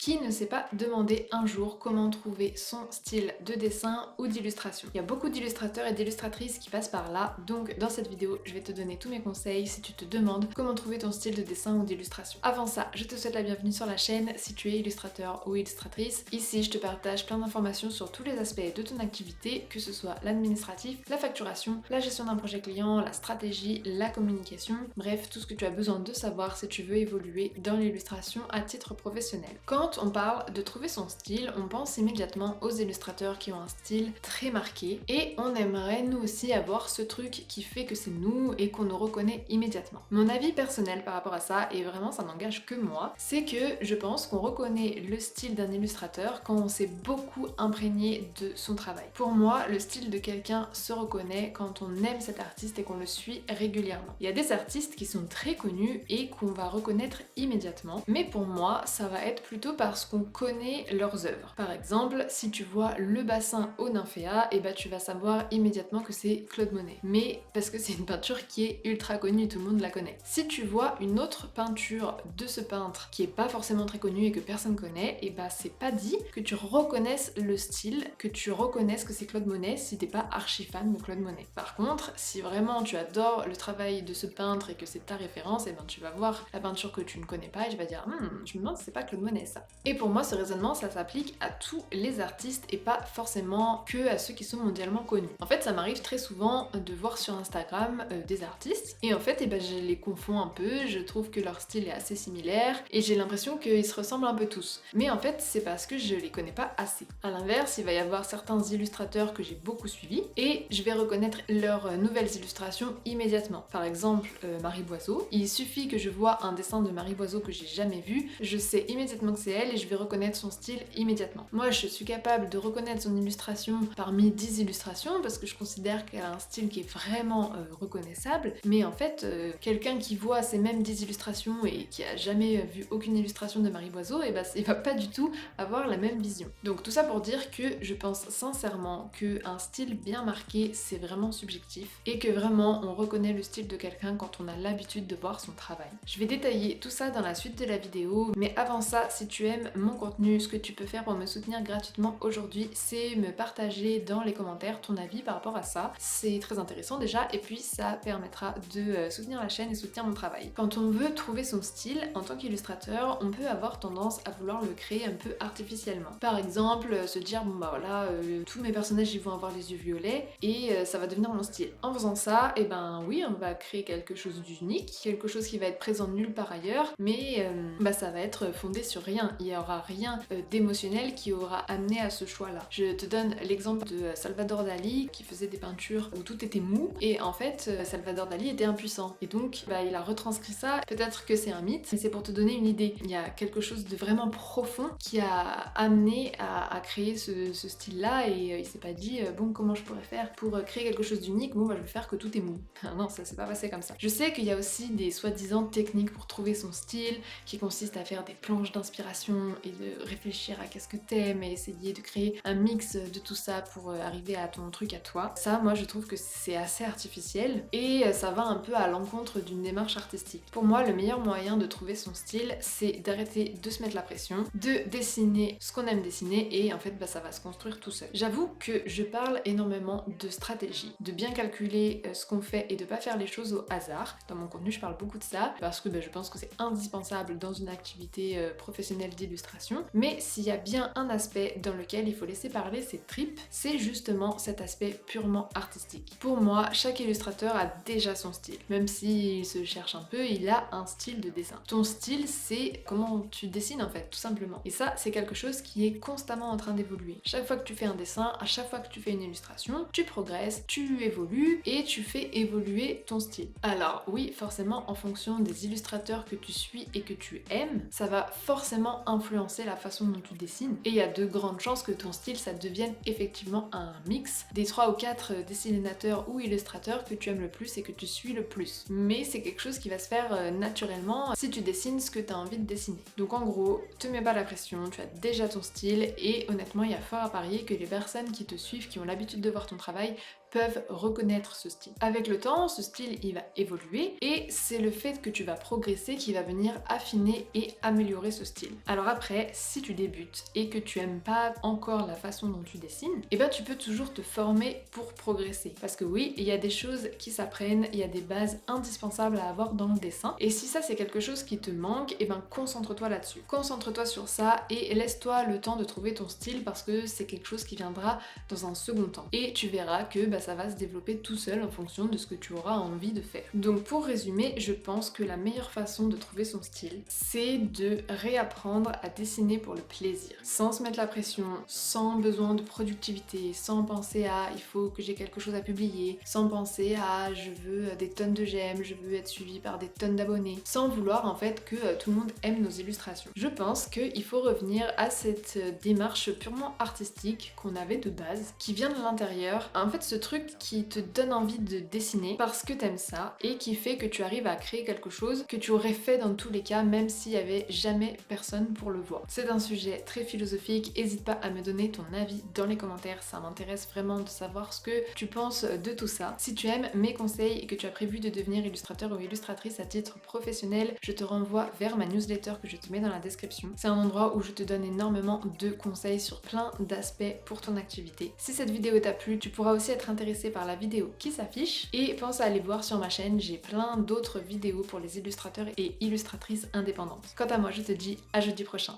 Qui ne s'est pas demandé un jour comment trouver son style de dessin ou d'illustration? Il y a beaucoup d'illustrateurs et d'illustratrices qui passent par là, donc dans cette vidéo, je vais te donner tous mes conseils si tu te demandes comment trouver ton style de dessin ou d'illustration. Avant ça, je te souhaite la bienvenue sur la chaîne si tu es illustrateur ou illustratrice. Ici, je te partage plein d'informations sur tous les aspects de ton activité, que ce soit l'administratif, la facturation, la gestion d'un projet client, la stratégie, la communication, bref, tout ce que tu as besoin de savoir si tu veux évoluer dans l'illustration à titre professionnel. Quand on parle de trouver son style, on pense immédiatement aux illustrateurs qui ont un style très marqué et on aimerait nous aussi avoir ce truc qui fait que c'est nous et qu'on nous reconnaît immédiatement. Mon avis personnel par rapport à ça, et vraiment ça n'engage que moi, c'est que je pense qu'on reconnaît le style d'un illustrateur quand on s'est beaucoup imprégné de son travail. Pour moi, le style de quelqu'un se reconnaît quand on aime cet artiste et qu'on le suit régulièrement. Il y a des artistes qui sont très connus et qu'on va reconnaître immédiatement, mais pour moi, ça va être plutôt parce qu'on connaît leurs œuvres. Par exemple, si tu vois le bassin au Nymphéa, et bah tu vas savoir immédiatement que c'est Claude Monet. Mais parce que c'est une peinture qui est ultra connue, tout le monde la connaît. Si tu vois une autre peinture de ce peintre qui est pas forcément très connue et que personne connaît, et bah c'est pas dit que tu reconnaisses le style, que tu reconnaisses que c'est Claude Monet si t'es pas archi fan de Claude Monet. Par contre, si vraiment tu adores le travail de ce peintre et que c'est ta référence, et ben tu vas voir la peinture que tu ne connais pas et tu vas dire je me demande si c'est pas Claude Monet ça. Et pour moi, ce raisonnement, ça s'applique à tous les artistes et pas forcément que à ceux qui sont mondialement connus. En fait, ça m'arrive très souvent de voir sur Instagram des artistes et en fait, je les confonds un peu, je trouve que leur style est assez similaire et j'ai l'impression qu'ils se ressemblent un peu tous. Mais en fait, c'est parce que je les connais pas assez. À l'inverse, il va y avoir certains illustrateurs que j'ai beaucoup suivis et je vais reconnaître leurs nouvelles illustrations immédiatement. Par exemple, Marie Boiseau. Il suffit que je vois un dessin de Marie Boiseau que j'ai jamais vu, je sais immédiatement que c'est elle et je vais reconnaître son style immédiatement. Moi, je suis capable de reconnaître son illustration parmi 10 illustrations parce que je considère qu'elle a un style qui est vraiment reconnaissable, mais en fait, quelqu'un qui voit ces mêmes 10 illustrations et qui a jamais vu aucune illustration de Marie Boiseau, et il va pas du tout avoir la même vision. Donc tout ça pour dire que je pense sincèrement qu'un style bien marqué, c'est vraiment subjectif et que vraiment on reconnaît le style de quelqu'un quand on a l'habitude de voir son travail. Je vais détailler tout ça dans la suite de la vidéo, mais avant ça, si tu aimes mon contenu, ce que tu peux faire pour me soutenir gratuitement aujourd'hui, c'est me partager dans les commentaires ton avis par rapport à ça. C'est très intéressant déjà, et puis ça permettra de soutenir la chaîne et soutenir mon travail. Quand on veut trouver son style, en tant qu'illustrateur, on peut avoir tendance à vouloir le créer un peu artificiellement. Par exemple, se dire, bon bah voilà, tous mes personnages ils vont avoir les yeux violets, et ça va devenir mon style. En faisant ça, et ben oui, on va créer quelque chose d'unique, quelque chose qui va être présent nulle part ailleurs, mais ça va être fondé sur rien. Il n'y aura rien d'émotionnel qui aura amené à ce choix-là. Je te donne l'exemple de Salvador Dali qui faisait des peintures où tout était mou et en fait Salvador Dali était impuissant et donc il a retranscrit ça. Peut-être que c'est un mythe, mais c'est pour te donner une idée. Il y a quelque chose de vraiment profond qui a amené à créer ce style-là et il s'est pas dit bon comment je pourrais faire pour créer quelque chose d'unique, bon je vais faire que tout est mou. Non, ça s'est pas passé comme ça. Je sais qu'il y a aussi des soi-disant techniques pour trouver son style qui consistent à faire des planches d'inspiration et de réfléchir à qu'est-ce que t'aimes et essayer de créer un mix de tout ça pour arriver à ton truc à toi. Ça, moi je trouve que c'est assez artificiel et ça va un peu à l'encontre d'une démarche artistique. Pour moi, le meilleur moyen de trouver son style, c'est d'arrêter de se mettre la pression, de dessiner ce qu'on aime dessiner et en fait ça va se construire tout seul. J'avoue que je parle énormément de stratégie, de bien calculer ce qu'on fait et de pas faire les choses au hasard. Dans mon contenu, je parle beaucoup de ça parce que je pense que c'est indispensable dans une activité professionnelle d'illustration. Mais s'il y a bien un aspect dans lequel il faut laisser parler ses tripes, c'est justement cet aspect purement artistique. Pour moi, chaque illustrateur a déjà son style. Même s'il se cherche un peu, il a un style de dessin. Ton style, c'est comment tu dessines en fait, tout simplement. Et ça, c'est quelque chose qui est constamment en train d'évoluer. Chaque fois que tu fais un dessin, à chaque fois que tu fais une illustration, tu progresses, tu évolues et tu fais évoluer ton style. Alors oui, forcément, en fonction des illustrateurs que tu suis et que tu aimes, ça va forcément influencer la façon dont tu dessines. Et il y a de grandes chances que ton style, ça devienne effectivement un mix des 3 ou 4 dessinateurs ou illustrateurs que tu aimes le plus et que tu suis le plus. Mais c'est quelque chose qui va se faire naturellement si tu dessines ce que tu as envie de dessiner. Donc en gros, te mets pas la pression, tu as déjà ton style et honnêtement, il y a fort à parier que les personnes qui te suivent, qui ont l'habitude de voir ton travail, peuvent reconnaître ce style. Avec le temps, ce style il va évoluer et c'est le fait que tu vas progresser qui va venir affiner et améliorer ce style. Alors après, si tu débutes et que tu aimes pas encore la façon dont tu dessines, et ben tu peux toujours te former pour progresser. Parce que oui, il y a des choses qui s'apprennent, il y a des bases indispensables à avoir dans le dessin. Et si ça c'est quelque chose qui te manque, et ben concentre-toi là-dessus. Concentre-toi sur ça et laisse-toi le temps de trouver ton style parce que c'est quelque chose qui viendra dans un second temps. Et tu verras que ça va se développer tout seul en fonction de ce que tu auras envie de faire. Donc pour résumer, je pense que la meilleure façon de trouver son style, c'est de réapprendre à dessiner pour le plaisir, sans se mettre la pression, sans besoin de productivité, sans penser à il faut que j'ai quelque chose à publier, sans penser à je veux des tonnes de j'aime, je veux être suivi par des tonnes d'abonnés, sans vouloir en fait que tout le monde aime nos illustrations. Je pense qu'il faut revenir à cette démarche purement artistique qu'on avait de base, qui vient de l'intérieur. En fait, ce truc qui te donne envie de dessiner parce que t'aimes ça et qui fait que tu arrives à créer quelque chose que tu aurais fait dans tous les cas, même s'il y avait jamais personne pour le voir. C'est un sujet très philosophique, n'hésite pas à me donner ton avis dans les commentaires, ça m'intéresse vraiment de savoir ce que tu penses de tout ça. Si tu aimes mes conseils et que tu as prévu de devenir illustrateur ou illustratrice à titre professionnel, je te renvoie vers ma newsletter que je te mets dans la description. C'est un endroit où je te donne énormément de conseils sur plein d'aspects pour ton activité. Si cette vidéo t'a plu, tu pourras aussi être intéressé par la vidéo qui s'affiche et pense à aller voir sur ma chaîne, j'ai plein d'autres vidéos pour les illustrateurs et illustratrices indépendantes. Quant à moi, je te dis à jeudi prochain.